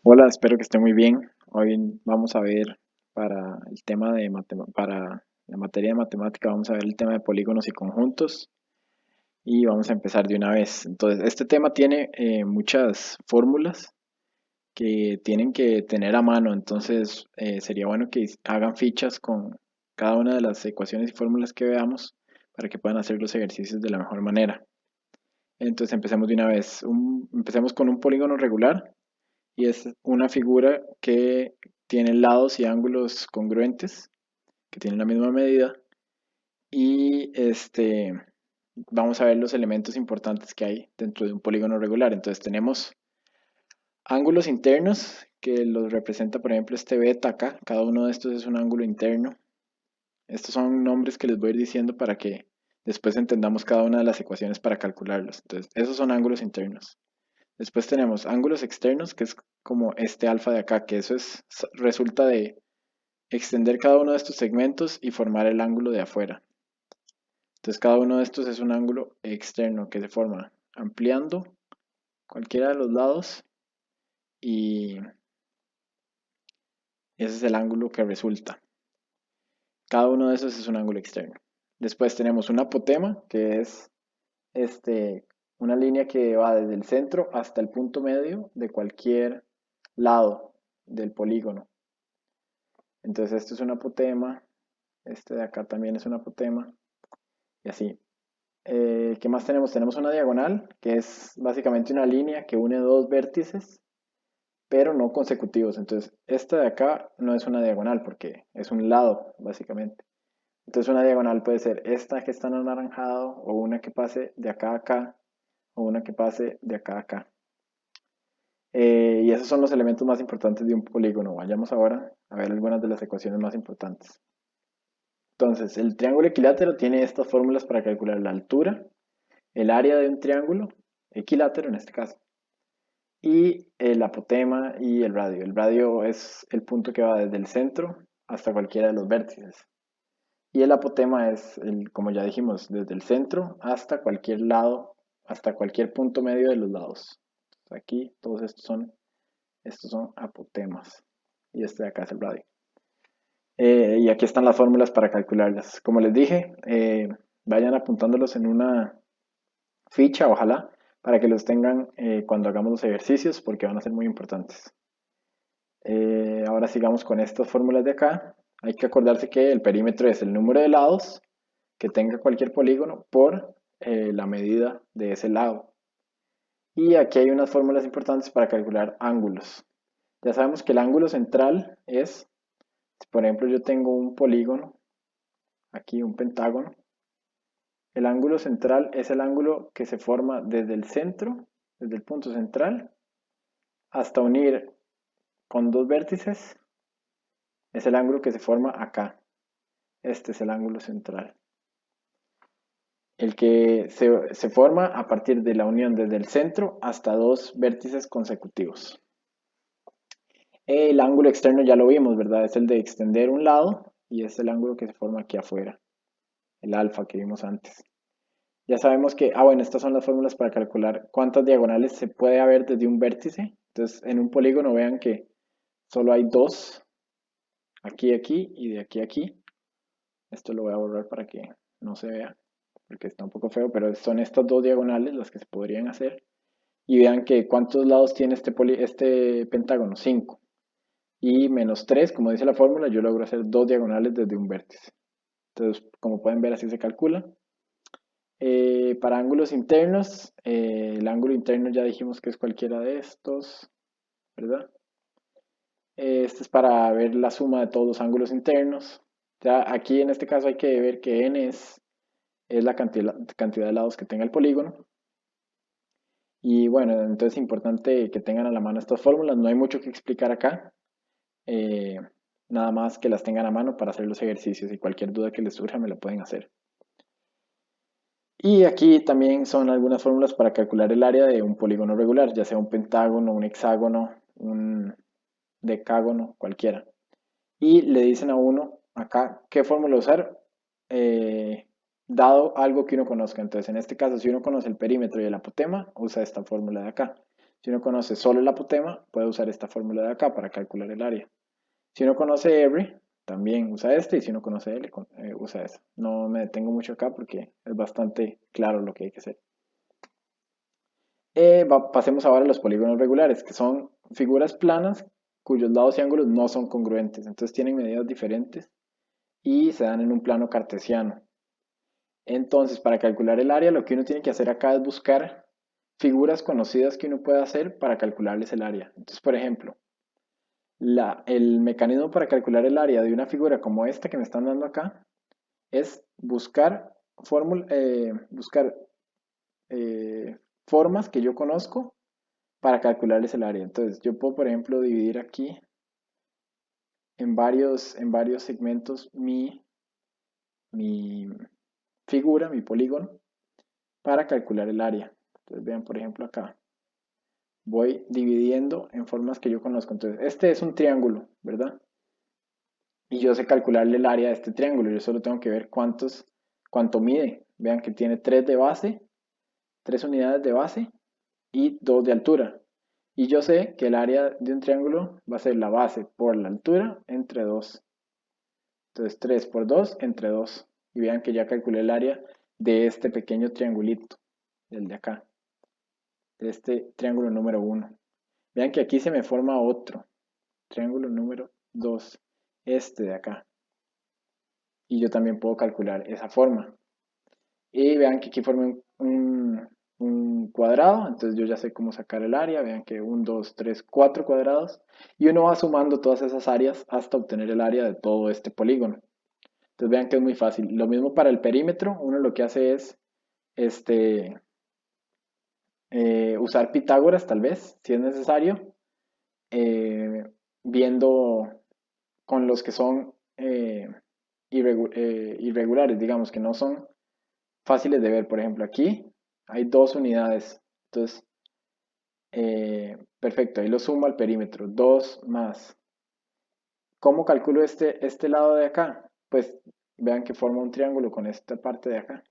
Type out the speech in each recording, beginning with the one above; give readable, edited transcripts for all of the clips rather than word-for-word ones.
Hola, espero que esté muy bien. Hoy vamos a ver para el tema para la materia de matemática, vamos a ver el tema de polígonos y conjuntos y vamos a empezar de una vez. Entonces, este tema tiene muchas fórmulas que tienen que tener a mano, entonces sería bueno que hagan fichas con cada una de las ecuaciones y fórmulas que veamos para que puedan hacer los ejercicios de la mejor manera. Entonces, empecemos de una vez. Empecemos con un polígono regular y es una figura que tiene lados y ángulos congruentes, que tienen la misma medida, y vamos a ver los elementos importantes que hay dentro de un polígono regular. Entonces tenemos ángulos internos, que los representa, por ejemplo, este beta acá. Cada uno de estos es un ángulo interno. Estos son nombres que les voy a ir diciendo para que después entendamos cada una de las ecuaciones para calcularlos. Entonces, esos son ángulos internos. Después tenemos ángulos externos, que es como este alfa de acá, que resulta de extender cada uno de estos segmentos y formar el ángulo de afuera. Entonces cada uno de estos es un ángulo externo que se forma ampliando cualquiera de los lados y ese es el ángulo que resulta. Cada uno de esos es un ángulo externo. Después tenemos un apotema, que es este, una línea que va desde el centro hasta el punto medio de cualquier lado del polígono. Entonces esto es un apotema, este de acá también es un apotema y así. ¿Qué más tenemos? Tenemos una diagonal, que es básicamente una línea que une dos vértices, pero no consecutivos. Entonces, esta de acá no es una diagonal porque es un lado, básicamente. Entonces, una diagonal puede ser esta que está en anaranjado, o una que pase de acá a acá, o una que pase de acá a acá. Y esos son los elementos más importantes de un polígono. Vayamos ahora a ver algunas de las ecuaciones más importantes. Entonces, el triángulo equilátero tiene estas fórmulas para calcular la altura, el área de un triángulo equilátero en este caso, y el apotema y el radio. El radio es el punto que va desde el centro hasta cualquiera de los vértices. Y el apotema es, como ya dijimos, desde el centro hasta cualquier lado, hasta cualquier punto medio de los lados. Aquí todos estos son apotemas. Y este de acá es el radio. Y aquí están las fórmulas para calcularlas. Como les dije, vayan apuntándolos en una ficha, ojalá, para que los tengan cuando hagamos los ejercicios, porque van a ser muy importantes. Ahora sigamos con estas fórmulas de acá. Hay que acordarse que el perímetro es el número de lados que tenga cualquier polígono por la medida de ese lado. Y aquí hay unas fórmulas importantes para calcular ángulos. Ya sabemos que el ángulo central es, si por ejemplo yo tengo un polígono, aquí un pentágono, el ángulo central es el ángulo que se forma desde el centro, desde el punto central, hasta unir con dos vértices, es el ángulo que se forma acá. Este es el ángulo central. El que se forma a partir de la unión desde el centro hasta dos vértices consecutivos. El ángulo externo ya lo vimos, ¿verdad? Es el de extender un lado y es el ángulo que se forma aquí afuera, el alfa que vimos antes. Ya sabemos que, bueno, estas son las fórmulas para calcular cuántas diagonales se puede haber desde un vértice. Entonces, en un polígono vean que solo hay dos, aquí, aquí y de aquí a aquí. Esto lo voy a borrar para que no se vea, porque está un poco feo, pero son estas dos diagonales las que se podrían hacer. Y vean que cuántos lados tiene este pentágono, 5. Y menos 3, como dice la fórmula, yo logro hacer dos diagonales desde un vértice. Entonces, como pueden ver, así se calcula. Para ángulos internos, el ángulo interno ya dijimos que es cualquiera de estos, ¿verdad? Este es para ver la suma de todos los ángulos internos. Ya aquí en este caso hay que ver que n es la cantidad de lados que tenga el polígono. Y bueno, entonces es importante que tengan a la mano estas fórmulas. No hay mucho que explicar acá. eh, Nada más que las tengan a mano para hacer los ejercicios y cualquier duda que les surja me la pueden hacer. Y aquí también son algunas fórmulas para calcular el área de un polígono regular, ya sea un pentágono, un hexágono, un decágono, cualquiera. Y le dicen a uno acá qué fórmula usar, eh, dado algo que uno conozca. Entonces, en este caso, si uno conoce el perímetro y el apotema, usa esta fórmula de acá. Si uno conoce solo el apotema, puede usar esta fórmula de acá para calcular el área. Si uno conoce R, también usa este, y si uno conoce L, usa ese. No me detengo mucho acá porque es bastante claro lo que hay que hacer. Pasemos ahora a los polígonos regulares, que son figuras planas cuyos lados y ángulos no son congruentes. Entonces tienen medidas diferentes y se dan en un plano cartesiano. Entonces, para calcular el área, lo que uno tiene que hacer acá es buscar figuras conocidas que uno pueda hacer para calcularles el área. Entonces, por ejemplo, el mecanismo para calcular el área de una figura como esta que me están dando acá es buscar, buscar formas que yo conozco para calcularles el área. Entonces, yo puedo, por ejemplo, dividir aquí en varios segmentos mi figura, mi polígono, para calcular el área. Entonces, vean, por ejemplo, acá. Voy dividiendo en formas que yo conozco. Entonces, este es un triángulo, ¿verdad? Y yo sé calcularle el área de este triángulo. Yo solo tengo que ver cuánto mide. Vean que tiene 3 de base, 3 unidades de base y 2 de altura. Y yo sé que el área de un triángulo va a ser la base por la altura entre 2. Entonces 3 por 2 entre 2. Y vean que ya calculé el área de este pequeño triangulito, el de acá, de este triángulo número 1. Vean que aquí se me forma otro triángulo número 2, este de acá. Y yo también puedo calcular esa forma. Y vean que aquí forma un cuadrado, entonces yo ya sé cómo sacar el área. Vean que 1, 2, 3, 4 cuadrados. Y uno va sumando todas esas áreas hasta obtener el área de todo este polígono. Entonces vean que es muy fácil. Lo mismo para el perímetro, uno lo que hace es usar Pitágoras tal vez, si es necesario, eh, viendo con los que son irregulares, digamos, que no son fáciles de ver. Por ejemplo, aquí hay 2 unidades. Entonces, perfecto, ahí lo sumo al perímetro. 2 más. ¿Cómo calculo este lado de acá? Pues vean que forma un triángulo con esta parte de acá.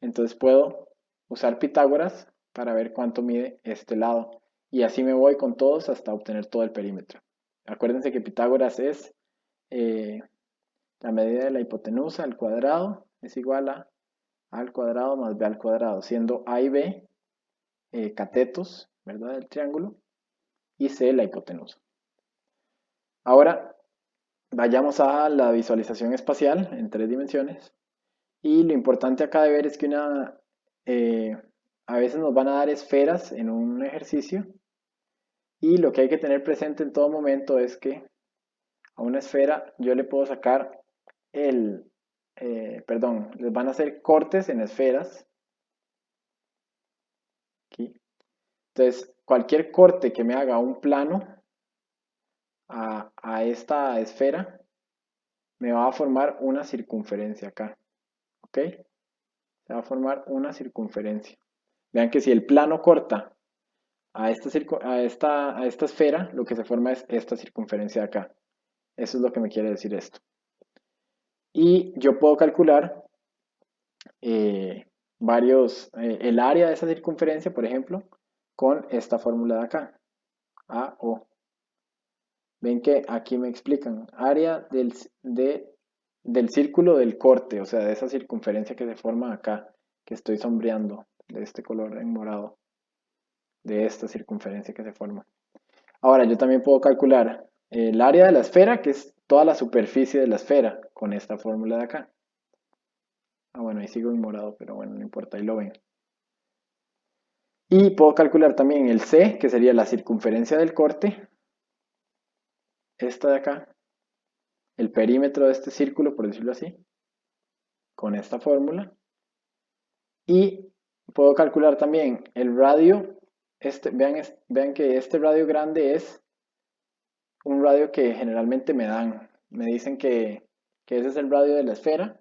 Entonces puedo usar Pitágoras para ver cuánto mide este lado. Y así me voy con todos hasta obtener todo el perímetro. Acuérdense que Pitágoras es eh, la medida de la hipotenusa al cuadrado es igual a al cuadrado más b al cuadrado, siendo a y b catetos, ¿verdad? Del triángulo, y c la hipotenusa. Ahora vayamos a la visualización espacial en 3 dimensiones. Y lo importante acá de ver es que eh, a veces nos van a dar esferas en un ejercicio. Y lo que hay que tener presente en todo momento es que a una esfera yo le puedo sacar perdón, les van a hacer cortes en esferas. Aquí. Entonces, cualquier corte que me haga un plano a esta esfera me va a formar una circunferencia acá. ¿Ok? Se va a formar una circunferencia. Vean que si el plano corta a esta esfera, lo que se forma es esta circunferencia de acá. Eso es lo que me quiere decir esto. Y yo puedo calcular el área de esa circunferencia, por ejemplo, con esta fórmula de acá, AO. Ven que aquí me explican, área del círculo del corte, o sea, de esa circunferencia que se forma acá, que estoy sombreando de este color en morado, de esta circunferencia que se forma. Ahora, yo también puedo calcular el área de la esfera, que es toda la superficie de la esfera, con esta fórmula de acá. Ah, bueno, ahí sigo en morado, pero bueno, no importa, ahí lo ven. Y puedo calcular también el C, que sería la circunferencia del corte, esta de acá, el perímetro de este círculo, por decirlo así, con esta fórmula. Y puedo calcular también el radio. Vean que este radio grande es un radio que generalmente me dan. Me dicen que ese es el radio de la esfera.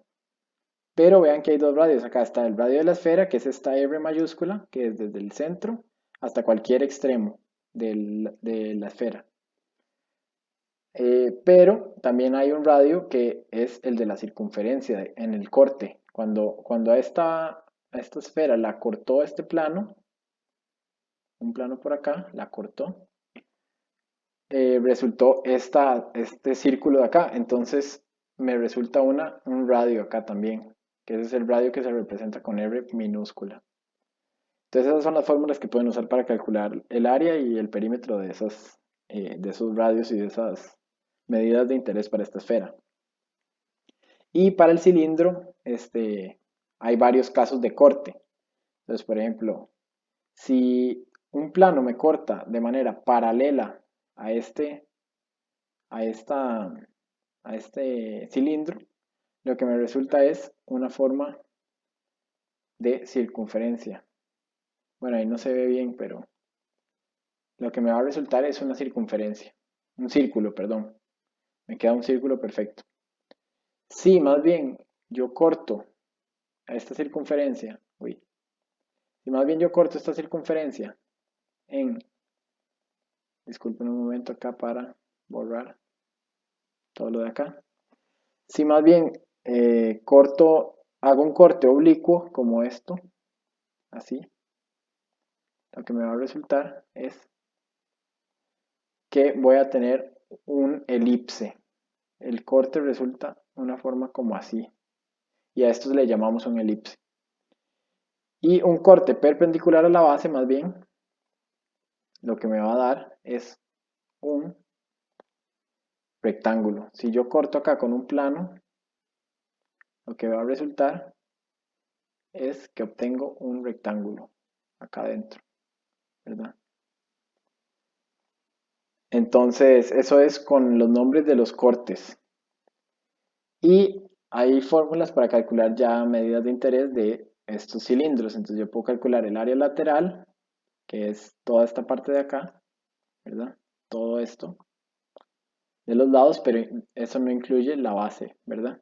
Pero vean que hay dos radios. Acá está el radio de la esfera, que es esta R mayúscula, que es desde el centro hasta cualquier extremo de la esfera. Pero también hay un radio que es el de la circunferencia en el corte. Cuando a esta esfera la cortó este plano, un plano por acá, la cortó, resultó este círculo de acá. Entonces me resulta un radio acá también, que ese es el radio que se representa con R minúscula. Entonces esas son las fórmulas que pueden usar para calcular el área y el perímetro de esos radios y de esas medidas de interés para esta esfera. Y para el cilindro, hay varios casos de corte. Entonces, por ejemplo, si un plano me corta de manera paralela a a esta, a este cilindro, lo que me resulta es una forma de circunferencia. Bueno, ahí no se ve bien, pero lo que me va a resultar es una circunferencia. Un círculo, perdón. Me queda un círculo perfecto. Si más bien yo corto a esta circunferencia, si más bien yo corto esta circunferencia en, disculpen un momento acá para borrar todo lo de acá. Si más bien hago un corte oblicuo como esto, así, lo que me va a resultar es que voy a tener un elipse. El corte resulta una forma como así. Y a esto le llamamos un elipse. Y un corte perpendicular a la base, más bien, lo que me va a dar es un rectángulo. Si yo corto acá con un plano, lo que va a resultar es que obtengo un rectángulo acá adentro, ¿verdad? Entonces, eso es con los nombres de los cortes. Y hay fórmulas para calcular ya medidas de interés de estos cilindros. Entonces yo puedo calcular el área lateral, que es toda esta parte de acá, ¿verdad? Todo esto de los lados, pero eso no incluye la base, ¿verdad?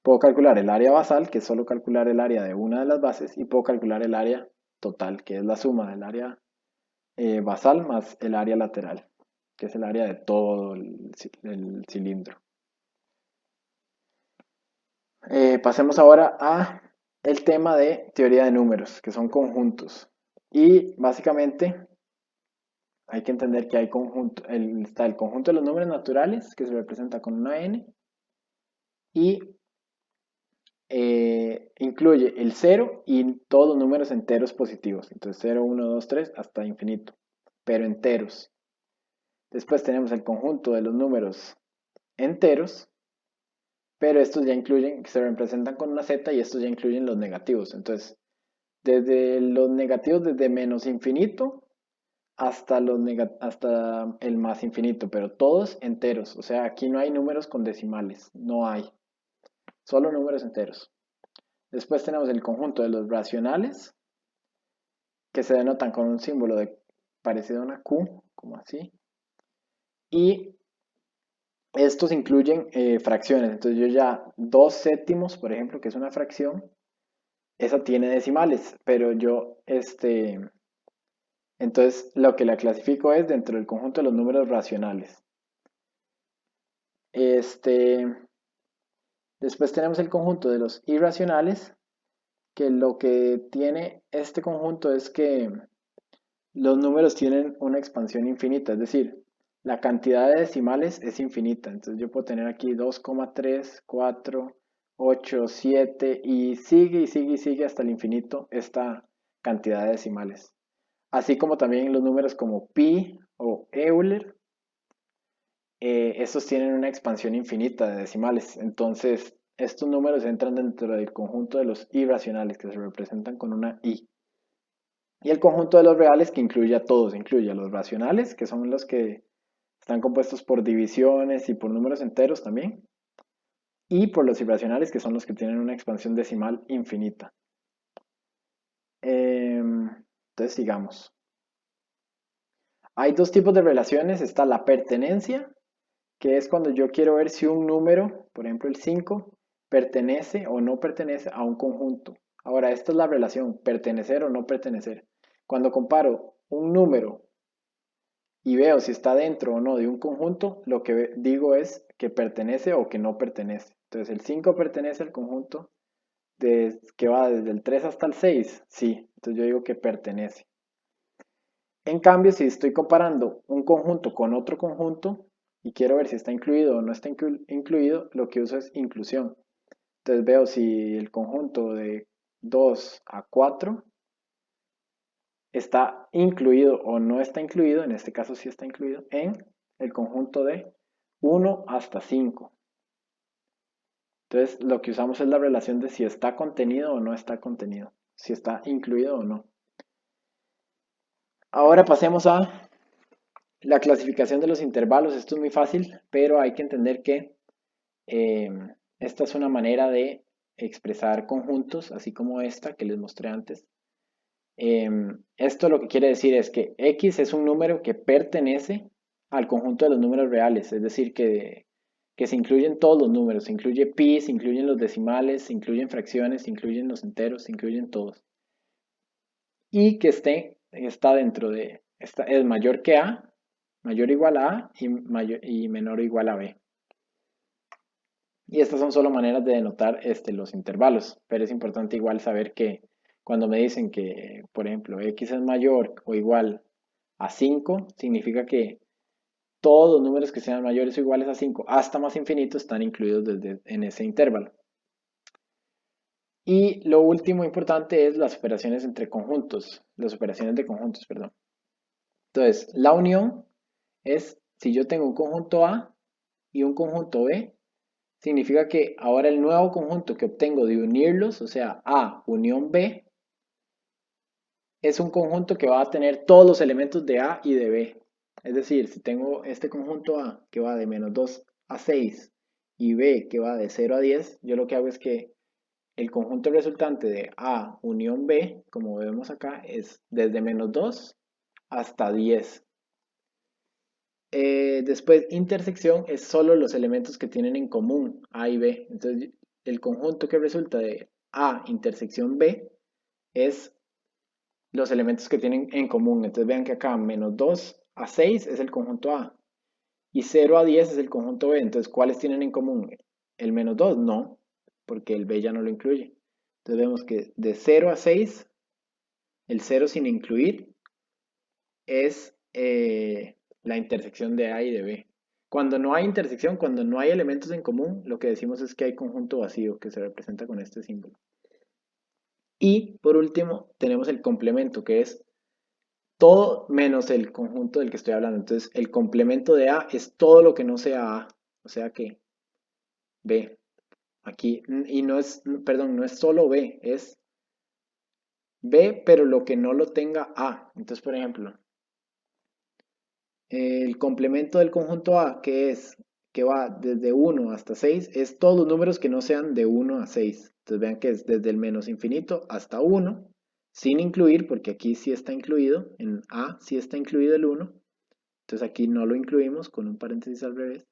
Puedo calcular el área basal, que es solo calcular el área de una de las bases, y puedo calcular el área total, que es la suma del área basal más el área lateral, que es el área de todo el cilindro. Pasemos ahora a el tema de teoría de números, que son conjuntos. Y básicamente hay que entender que hay está el conjunto de los números naturales, que se representa con una n, y incluye el 0 y todos los números enteros positivos. Entonces 0, 1, 2, 3 hasta infinito, pero enteros. Después tenemos el conjunto de los números enteros, pero estos ya incluyen, que se representan con una z, y estos ya incluyen los negativos. Entonces, desde los negativos, desde menos infinito hasta hasta el más infinito, pero todos enteros. O sea, aquí no hay números con decimales, no hay, solo números enteros. Después tenemos el conjunto de los racionales, que se denotan con un símbolo parecido a una Q, como así. Y estos incluyen fracciones. Entonces yo ya 2 séptimos, por ejemplo, que es una fracción, esa tiene decimales, pero entonces lo que la clasifico es dentro del conjunto de los números racionales. Después tenemos el conjunto de los irracionales, que lo que tiene este conjunto es que los números tienen una expansión infinita, es decir, la cantidad de decimales es infinita. Entonces yo puedo tener aquí 2,3, 4, 8, 7 y sigue hasta el infinito esta cantidad de decimales. Así como también los números como pi o Euler, estos tienen una expansión infinita de decimales. Entonces estos números entran dentro del conjunto de los irracionales, que se representan con una i. Y el conjunto de los reales, que incluye a todos, incluye a los racionales, que son los que están compuestos por divisiones y por números enteros también, y por los irracionales, que son los que tienen una expansión decimal infinita. Entonces sigamos. Hay dos tipos de relaciones. Está la pertenencia, que es cuando yo quiero ver si un número, por ejemplo el 5, pertenece o no pertenece a un conjunto. Ahora, esta es la relación, pertenecer o no pertenecer. Cuando comparo un número y veo si está dentro o no de un conjunto, lo que digo es que pertenece o que no pertenece. Entonces, el 5 pertenece al conjunto que va desde el 3 hasta el 6, sí. Entonces yo digo que pertenece. En cambio, si estoy comparando un conjunto con otro conjunto y quiero ver si está incluido o no está incluido, lo que uso es inclusión. Entonces veo si el conjunto de 2 a 4 está incluido o no está incluido, en este caso sí está incluido, en el conjunto de 1 hasta 5. Entonces lo que usamos es la relación de si está contenido o no está contenido, si está incluido o no. Ahora pasemos a la clasificación de los intervalos. Esto es muy fácil, pero hay que entender que eh, esta es una manera de expresar conjuntos, así como esta que les mostré antes. Esto lo que quiere decir es que X es un número que pertenece al conjunto de los números reales, es decir, que se incluyen todos los números, se incluye pi, se incluyen los decimales, se incluyen fracciones, se incluyen los enteros, se incluyen todos. Y que está dentro de, es mayor que A, mayor o igual a A y menor o igual a B. Y estas son solo maneras de denotar los intervalos, pero es importante igual saber que cuando me dicen que, por ejemplo, X es mayor o igual a 5, significa que todos los números que sean mayores o iguales a 5 hasta más infinito están incluidos en ese intervalo. Y lo último importante es las operaciones entre conjuntos, las operaciones de conjuntos, perdón. Entonces, la unión es si yo tengo un conjunto A y un conjunto B, significa que ahora el nuevo conjunto que obtengo de unirlos, o sea, A unión B, es un conjunto que va a tener todos los elementos de A y de B. Es decir, si tengo este conjunto A que va de menos 2 a 6 y B que va de 0 a 10, yo lo que hago es que el conjunto resultante de A unión B, como vemos acá, es desde menos 2 hasta 10. Después, intersección es solo los elementos que tienen en común A y B. Entonces, el conjunto que resulta de A intersección B es los elementos que tienen en común. Entonces, vean que acá menos 2 a 6 es el conjunto A y 0 a 10 es el conjunto B. Entonces, ¿cuáles tienen en común? ¿El menos 2? No, porque el B ya no lo incluye. Entonces, vemos que de 0 a 6, el 0 sin incluir es la intersección de A y de B. Cuando no hay intersección, cuando no hay elementos en común, lo que decimos es que hay conjunto vacío que se representa con este símbolo. Y por último, tenemos el complemento, que es todo menos el conjunto del que estoy hablando. Entonces, el complemento de A es todo lo que no sea A, o sea que B. Aquí, y no es, perdón, no es solo B, es B, pero lo que no lo tenga A. Entonces, por ejemplo, el complemento del conjunto A, que va desde 1 hasta 6, es todos los números que no sean de 1 a 6. Entonces vean que es desde el menos infinito hasta 1, sin incluir, porque aquí sí está incluido, en A sí está incluido el 1, entonces aquí no lo incluimos con un paréntesis al revés.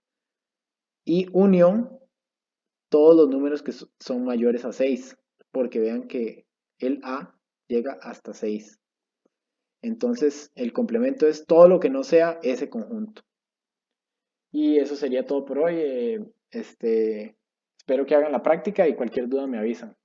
Y unión, todos los números que son mayores a 6, porque vean que el A llega hasta 6. Entonces el complemento es todo lo que no sea ese conjunto. Y eso sería todo por hoy. Espero que hagan la práctica y cualquier duda me avisan.